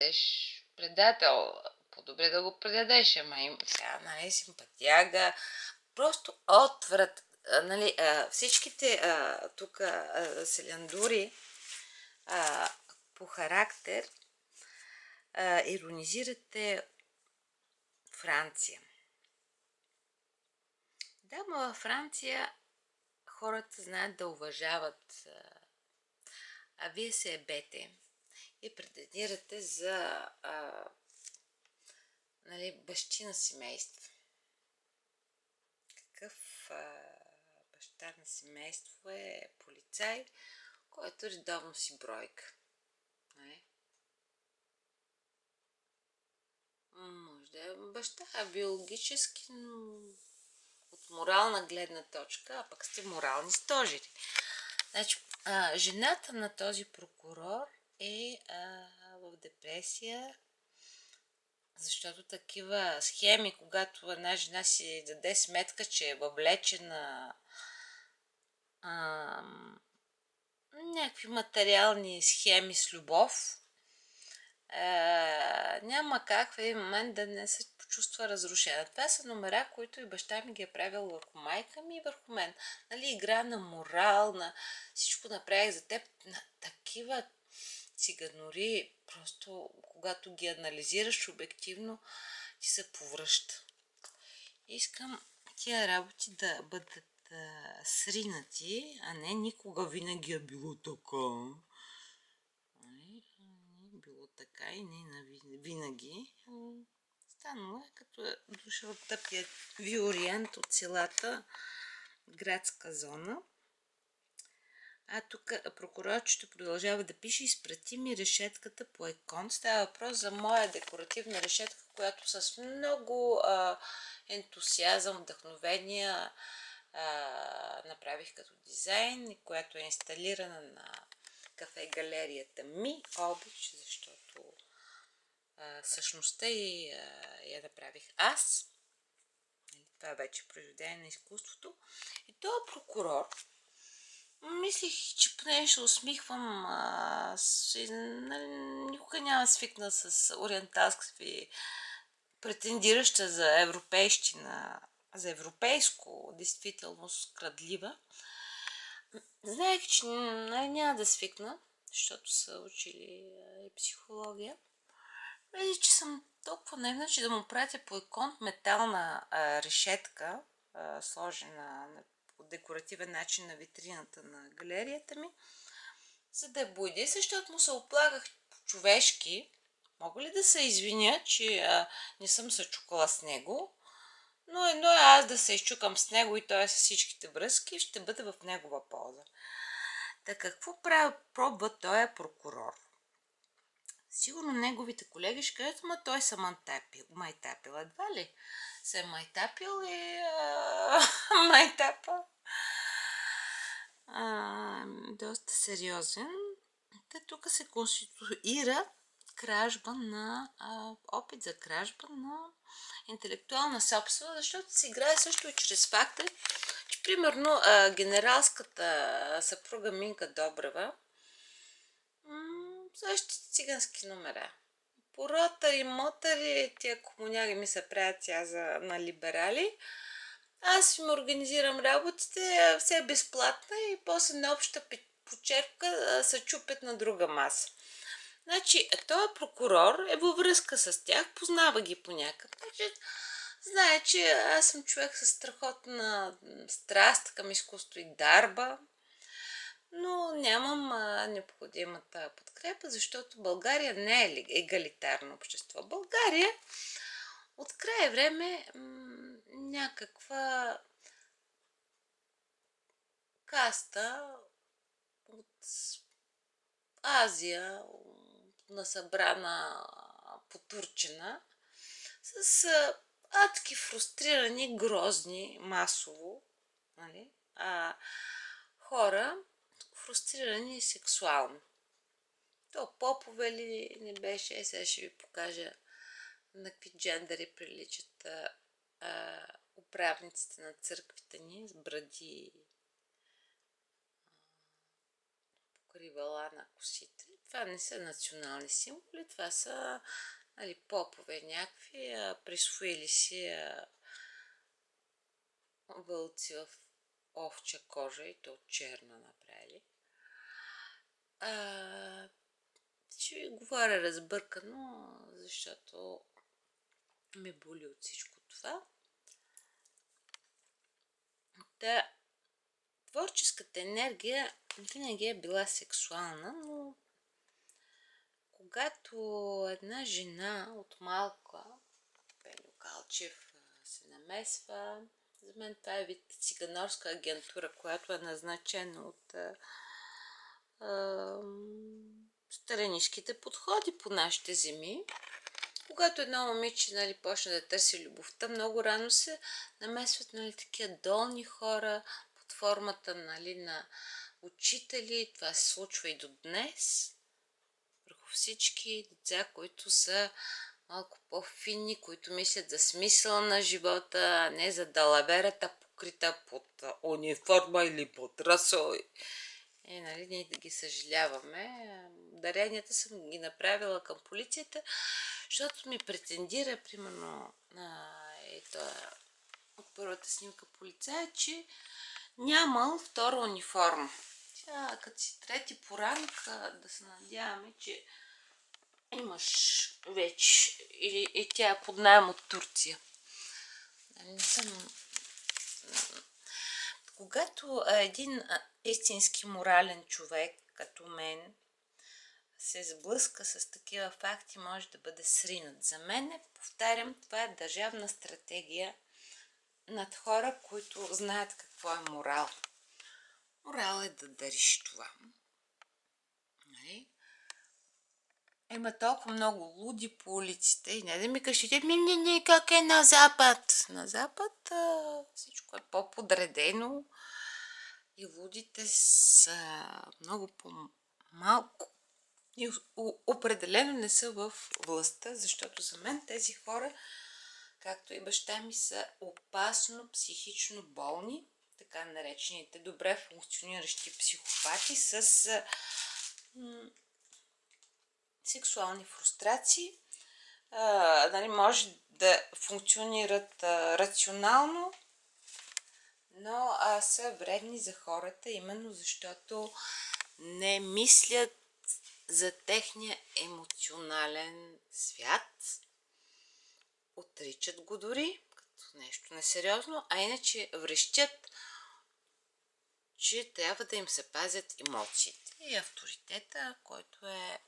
Деш предател, по-добре да го предадеш, ама им сега, нали, симпатяга, просто отврат, нали, всичките тук селяндури по характер иронизирате Франция. Да, но във Франция хората знаят да уважават, а вие се ебете и претендирате за нали, бащи на семейство. Какъв баща на семейство е полицай, който редовно си бройка. Нали? Може да е баща биологически, но от морална гледна точка, а пък сте морални стожери. Значи, жената на този прокурор е в депресия, защото такива схеми, когато една жена си даде сметка, че е въвлечена някакви материални схеми с любов, няма как в един момент да не се почувства разрушена. Това са номера, които и баща ми ги е правил върху майка ми и върху мен. Нали, игра на морал, на всичко направих за теб. На такива циганори, просто когато ги анализираш обективно, ти се повръща. Искам тия работи да бъдат сринати, а не никога винаги е било така. Било така и не винаги. Станало е като е дошъл тъпия виориент от селата, градска зона. А тук прокурорчето продължава да пише: изпрати ми решетката по икон. Става въпрос за моя декоративна решетка, която с много ентусиазъм, вдъхновение направих като дизайн, която е инсталирана на кафе галерията ми Обич, защото същността и я направих аз. Това вече произведение на изкуството. И този прокурор, мислих, че поне ще усмихвам, никога няма свикна с ориенталски претендираща за европейщина, за европейско действителност крадлива. Знаех, че няма да свикна, защото са учили и психология. Вижда, че съм толкова наивна, че да му пратя по икон метална решетка, сложена по декоративен начин на витрината на галерията ми, за да бойде, защото му се оплаках по-човешки. Мога ли да се извиня, че не съм се чукала с него, но едно е аз да се изчукам с него и той с всичките връзки, ще бъде в негова полза. Така какво пробва този прокурор? Сигурно неговите колеги ще кажат: ма той се майтапил. Едва ли се е майтапил и майтапа доста сериозен. Те тук се конституира кражба на опит за кражба на интелектуална собственост, защото се играе също и чрез факта, че примерно генералската съпруга Минка Добрева същите цигански номера. Поротари, мотари, тия комуняри ми се правят на либерали. Аз им организирам работите, все безплатна и после на обща почерпка се чупят на друга маса. Значи, този прокурор е във връзка с тях, познава ги по някакъв начин. Знае, че аз съм човек с страхотна страст към изкуство и дарба, но нямам необходимата подкрепа, защото България не е егалитарно общество. България от край време някаква каста от Азия, насъбрана потурчена, с адски фрустрирани, грозни, масово, нали, хора, фрустрирани сексуално. То попове ли не беше? Сега ще ви покажа на какви джендъри приличат управниците на църквите ни с бради, покривала на косите. Това не са национални символи, това са попове някакви, присвоили си вълци в овча кожа и то черна направили. Ще ви говоря разбъркано, защото ме боли от всичко това. Творческата енергия винаги е била сексуална, но когато една жена от малка, Пеньо Калчев, се намесва, за мен това е вид циганорска агентура, която е назначена от старенишките подходи по нашите земи. Когато едно момиче почне да търси любовта, много рано се намесват такива долни хора под формата на учители. Това се случва и до днес. Върху всички деца, които са малко по-финни, които мислят за смисъл на живота, а не за далаверата, покрита под униформа или под расо. Ние да ги съжаляваме. Даренията съм ги направила към полицията, защото ми претендира, примерно, от първата снимка полицая, че нямал втора униформа. Тя, като си трети по ранг, да се надяваме, че имаш вече. И тя е под наем от Турция. Не съм... Когато един истински морален човек, като мен, се сблъска с такива факти, може да бъде сринат. За мен, повтарям, това е държавна стратегия над хора, които знаят какво е морал. Морал е да дариш това. Нали? Има толкова много луди по улиците и не да ми кажете, не, как е на Запад? На Запад всичко е по-подредено и лудите са много по-малко. И определено не са в властта, защото за мен тези хора, както и баща ми, са опасно психично болни, така наречените добре функциониращи психопати с сексуални фрустрации. Може да функционират рационално, но са вредни за хората, именно защото не мислят за техния емоционален свят. Отричат го дори, като нещо несериозно, а иначе врещят, че трябва да им се пазят емоциите и авторитета, който е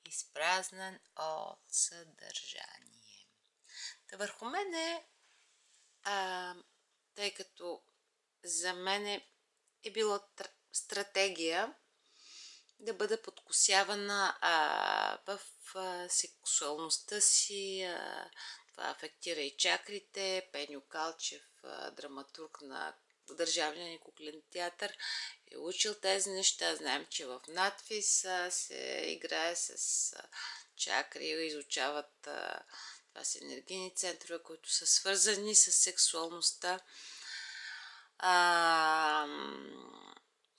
изпразнен от съдържание. Върху мен тъй като за мен е било стратегия да бъда подкосявана в сексуалността си. Това афектира и чакрите. Пеньо Калчев, драматург на Държавния ни куклен театър, е учил тези неща. Знаем, че в надпис се играе с чакри, изучават това са енергийни центрове, които са свързани с сексуалността.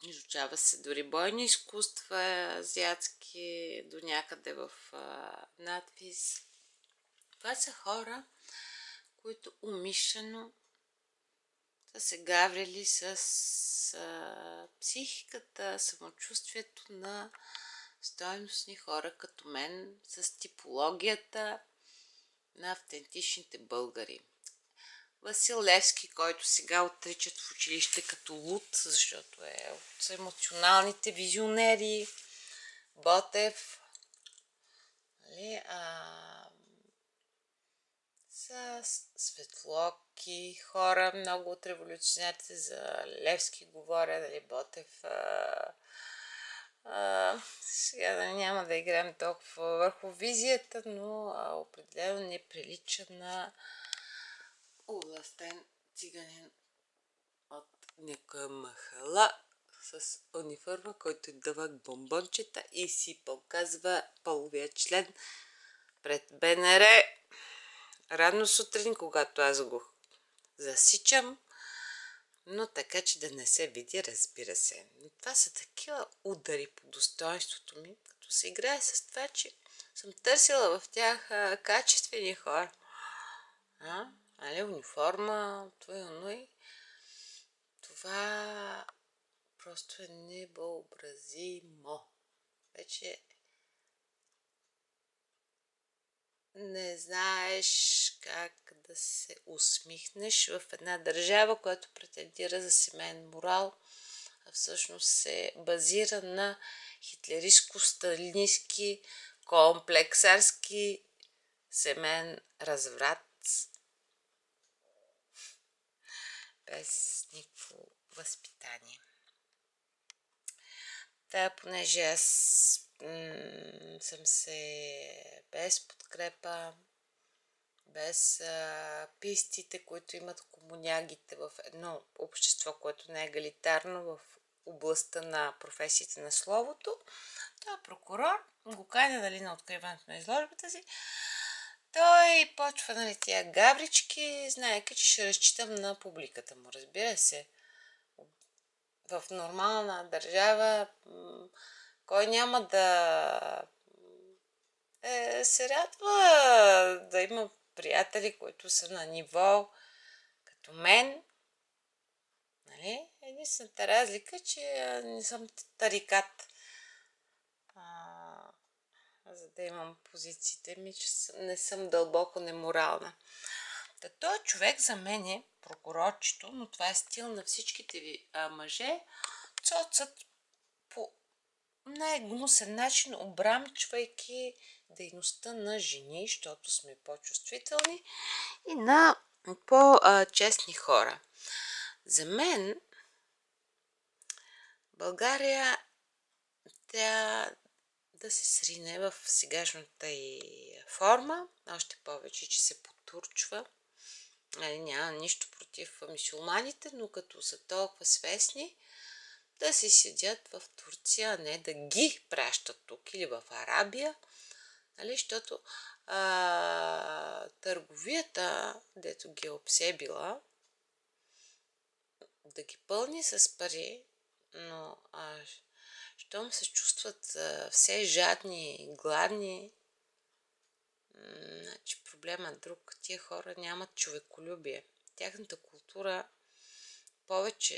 Изучава се дори бойни изкуства, азиатски, до някъде в надпис. Това са хора, които умишлено са се гаврили с психиката, самочувствието на стойностни хора като мен, с типологията на автентичните българи. Васил Левски, който сега отричат в училище като луд, защото е от емоционалните визионери. Ботев. Са светлоки хора, много от революционерите, за Левски говоря, Ботев. Сега няма да играем толкова върху визията, но определено не прилича на овластен циганин от някоя махала с униформа, който дава бомбончета и си показва половия член пред БНР. Рано сутрин, когато аз го засичам, но така, че да не се види, разбира се. Но това са такива удари по достоинството ми, като се играе с това, че съм търсила в тях качествени хора. Али, униформа, това и това просто е невъобразимо. Вече не знаеш как да се усмихнеш в една държава, която претендира за семейен морал, а всъщност се базира на хитлеристко-сталинистки, комплексарски семейен разврат, без никакво възпитание. Та, понеже аз съм се без подкрепа, без пистите, които имат комунягите в едно общество, което не е егалитарно в областта на професиите на словото, той прокурор го каня, нали, на откриването на изложбата си. Той почва, нали, тия гаврички, знаеки, че ще разчитам на публиката му, разбира се. В нормална държава кой няма да се радва да има приятели, които са на ниво като мен. Нали? Единствената разлика е, че не съм тарикат. За да имам позициите ми, че не съм дълбоко неморална. Та той човек за мен е прокурорчето, но това е стил на всичките ви мъже, цоцат по най-гнусен начин, обрамчвайки дейността на жени, защото сме по-чувствителни, и на по-честни хора. За мен България трябва да се срине в сегашната й форма, още повече, че се потурчва. Няма нищо против мюсюлманите, но като са толкова свестни, да си седят в Турция, а не да ги пращат тук или в Арабия, нали, защото търговията, дето ги е обсебила, да ги пълни с пари, но щом се чувстват все жадни, гладни, значи проблемът друг. Тия хора нямат човеколюбие. Тяхната култура повече